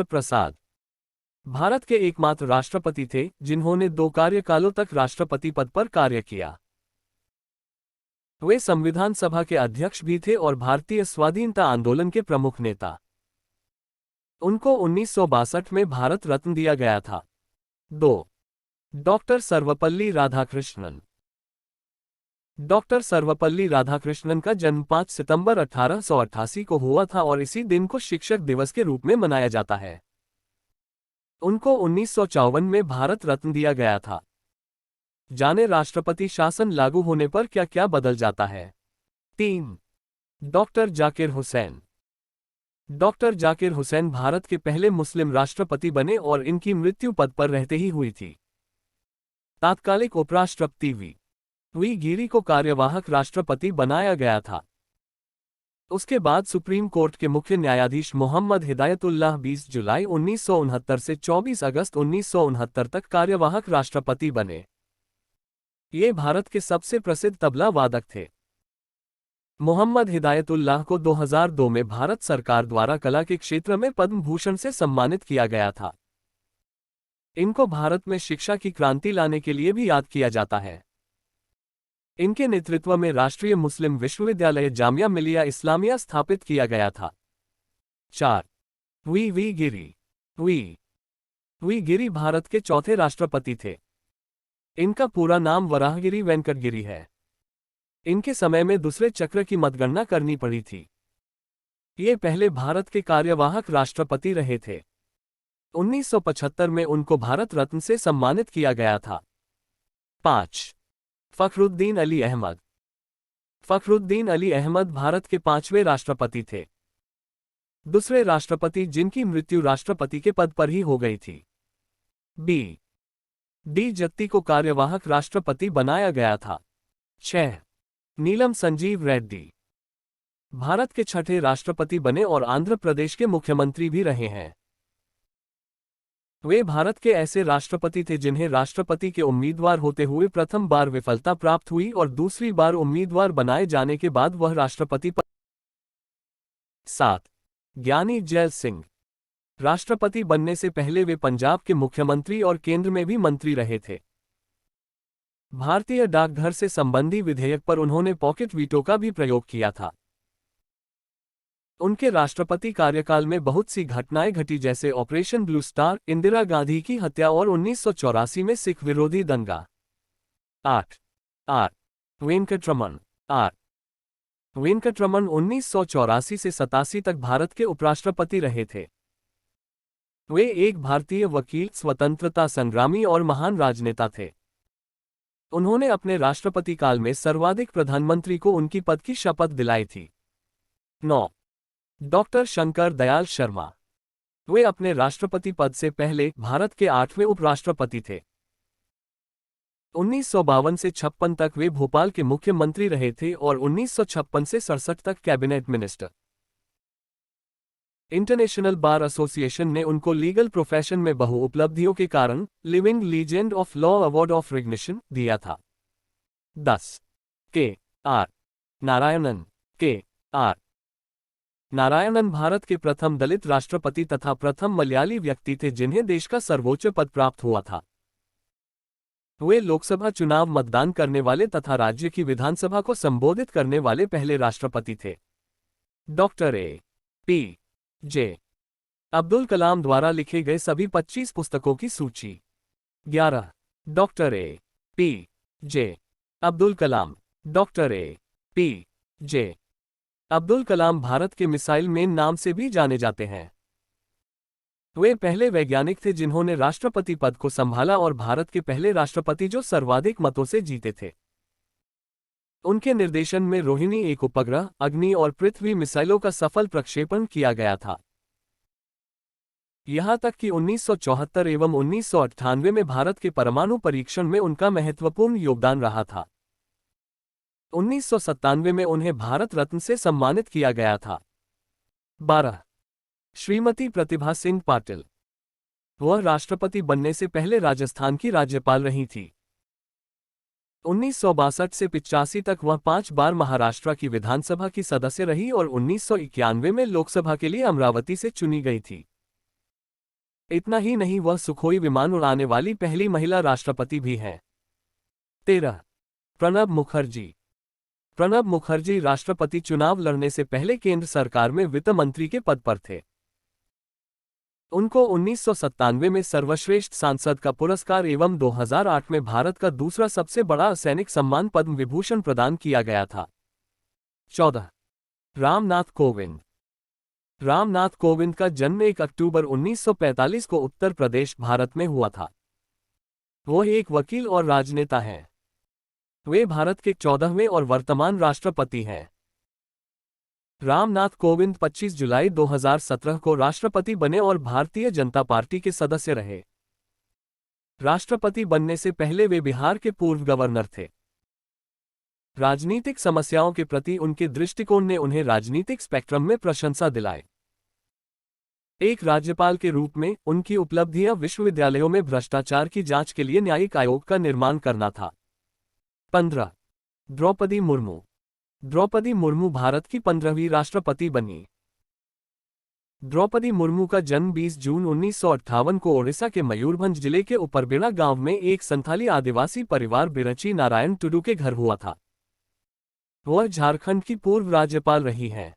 राजेंद्र प्रसाद भारत के एकमात्र राष्ट्रपति थे जिन्होंने 2 कार्यकालों तक राष्ट्रपति पद पर कार्य किया। वे संविधान सभा के अध्यक्ष भी थे और भारतीय स्वाधीनता आंदोलन के प्रमुख नेता। उनको 1962 में भारत रत्न दिया गया था। 2. डॉक्टर सर्वपल्ली राधाकृष्णन। डॉक्टर सर्वपल्ली राधाकृष्णन का जन्म 5 सितंबर 1888 को हुआ था और इसी दिन को शिक्षक दिवस के रूप में मनाया जाता है। उनको 1954 में भारत रत्न दिया गया था। जाने राष्ट्रपति शासन लागू होने पर क्या क्या बदल जाता है। 3. डॉक्टर जाकिर हुसैन। डॉक्टर जाकिर हुसैन भारत के पहले मुस्लिम राष्ट्रपति बने और इनकी मृत्यु पद पर रहते ही हुई थी। तात्कालिक उपराष्ट्रपति वी गिरी को कार्यवाहक राष्ट्रपति बनाया गया था। उसके बाद सुप्रीम कोर्ट के मुख्य न्यायाधीश मोहम्मद हिदायतुल्लाह 20 जुलाई 1969 से 24 अगस्त 1969 तक कार्यवाहक राष्ट्रपति बने। ये भारत के सबसे प्रसिद्ध तबला वादक थे। मोहम्मद हिदायतुल्लाह को 2002 में भारत सरकार द्वारा कला के क्षेत्र में पद्म भूषण से सम्मानित किया गया था। इनको भारत में शिक्षा की क्रांति लाने के लिए भी याद किया जाता है। इनके नेतृत्व में राष्ट्रीय मुस्लिम विश्वविद्यालय जामिया मिलिया इस्लामिया स्थापित किया गया था। 4. वी गिरी भारत के चौथे राष्ट्रपति थे। इनका पूरा नाम वराहगिरी वेंकटगिरी है। इनके समय में दूसरे चक्र की मतगणना करनी पड़ी थी। ये पहले भारत के कार्यवाहक राष्ट्रपति रहे थे। 1975 में उनको भारत रत्न से सम्मानित किया गया था। 5. फखरुद्दीन अली अहमद। फखरुद्दीन अली अहमद भारत के 5वें राष्ट्रपति थे। दूसरे राष्ट्रपति जिनकी मृत्यु राष्ट्रपति के पद पर ही हो गई थी। डी जत्ती को कार्यवाहक राष्ट्रपति बनाया गया था। 6. नीलम संजीव रेड्डी भारत के 6ठे राष्ट्रपति बने और आंध्र प्रदेश के मुख्यमंत्री भी रहे हैं। वे भारत के ऐसे राष्ट्रपति थे जिन्हें राष्ट्रपति के उम्मीदवार होते हुए प्रथम बार विफलता प्राप्त हुई और दूसरी बार उम्मीदवार बनाए जाने के बाद वह राष्ट्रपति पद। 7. ज्ञानी जैल सिंह राष्ट्रपति बनने से पहले वे पंजाब के मुख्यमंत्री और केंद्र में भी मंत्री रहे थे। भारतीय डाकघर से संबंधी विधेयक पर उन्होंने पॉकेट वीटो का भी प्रयोग किया था। उनके राष्ट्रपति कार्यकाल में बहुत सी घटनाएं घटी जैसे operation blue star, Indira Gandhi की हत्या और 1984 में सिख विरोधी दंगा। 8. वेंकटरमन वेंकटरमन 1984 से 87 तक भारत के उपराष्ट्रपति रहे थे। वे एक भारतीय वकील, स्वतंत्रता संग्रामी और महान राजनेता थे। उन्होंने अपने राष्ट्रपति काल में सर्वाधिक प्रधानमंत्री को उनकी पद की शपथ दिलाई थी। 9. डॉक्टर शंकर दयाल शर्मा वे अपने राष्ट्रपति पद से पहले भारत के 8वें उपराष्ट्रपति थे। 1952 से 56 तक वे भोपाल के मुख्यमंत्री रहे थे और 1956 से 67 तक cabinet minister. International bar association ने उनको लीगल प्रोफेशन में बहु उपलब्धियों के कारण living legend of law award of recognition दिया था। 10. नारायणन भारत के प्रथम दलित राष्ट्रपति तथा प्रथम मलयाली व्यक्ति थे जिन्हें देश का सर्वोच्च पद प्राप्त हुआ था। वे लोकसभा चुनाव मतदान करने वाले तथा राज्य की विधानसभा को संबोधित करने वाले पहले राष्ट्रपति थे। Doctor APJ. अब्दुल कलाम द्वारा लिखे गए सभी 25 पुस्तकों की सूची। 11. Doctor APJ. Abdul Kalam. Doctor APJ. Abdul Kalam Bharat के मिसाइल मैन नाम से भी जाने जाते हैं। वे पहले वैज्ञानिक थे जिन्होंने राष्ट्रपति पद को संभाला और भारत के पहले राष्ट्रपति जो सर्वाधिक मतों से जीते थे। उनके निर्देशन में रोहिणी 1 उपग्रह, अग्नि और पृथ्वी मिसाइलों का सफल प्रक्षेपण किया गया था। यहां तक कि 1974 एवं 1998 में भारत के परमाणु परीक्षण में उनका महत्वपूर्ण योगदान रहा था। 1997 में उन्हें भारत रत्न से सम्मानित किया गया था। 12. श्रीमती प्रतिभा सिंह पाटिल वह राष्ट्रपति बनने से पहले राजस्थान की राज्यपाल रही थी। 1962 से 85 तक वह 5 बार महाराष्ट्र की विधानसभा की सदस्य रही और 1991 में लोकसभा के लिए अमरावती से चुनी गई थी। इतना ही नहीं, वह सुखोई विमान उड़ाने वाली पहली महिला राष्ट्रपति भी हैं। 13. प्रणब मुखर्जी। प्रणब मुखर्जी राष्ट्रपति चुनाव लड़ने से पहले केंद्र सरकार में वित्त मंत्री के पद पर थे। उनको 1997 में सर्वश्रेष्ठ सांसद का पुरस्कार एवं 2008 में भारत का दूसरा सबसे बड़ा असैनिक सम्मान पद्म विभूषण प्रदान किया गया था। 14. रामनाथ कोविंद। रामनाथ कोविंद का जन्म 1 अक्टूबर 1945 को उत्तर प्रदेश, भारत में हुआ था। वो एक वकील और राजनेता हैं। वे भारत के 14वें और वर्तमान राष्ट्रपति हैं। रामनाथ कोविंद 25 जुलाई 2017 को राष्ट्रपति बने और भारतीय जनता पार्टी के सदस्य रहे। राष्ट्रपति बनने से पहले वे बिहार के पूर्व गवर्नर थे। राजनीतिक समस्याओं के प्रति उनके दृष्टिकोण ने उन्हें राजनीतिक स्पेक्ट्रम में प्रशंसा दिलाई। एक राज्यपाल के रूप में उनकी उपलब्धियां विश्वविद्यालयों में भ्रष्टाचार की जांच के लिए न्यायिक आयोग का निर्माण करना था। 15. द्रौपदी मुर्मू। द्रौपदी मुर्मू भारत की 15वीं राष्ट्रपति बनी। द्रौपदी मुर्मू का जन्म 20 जून 1958 को ओडिशा के मयूरभंज जिले के उपरबेड़ा गांव में एक संथाली आदिवासी परिवार बिरची नारायण टुडू के घर हुआ था। वह झारखंड की पूर्व राज्यपाल रही हैं।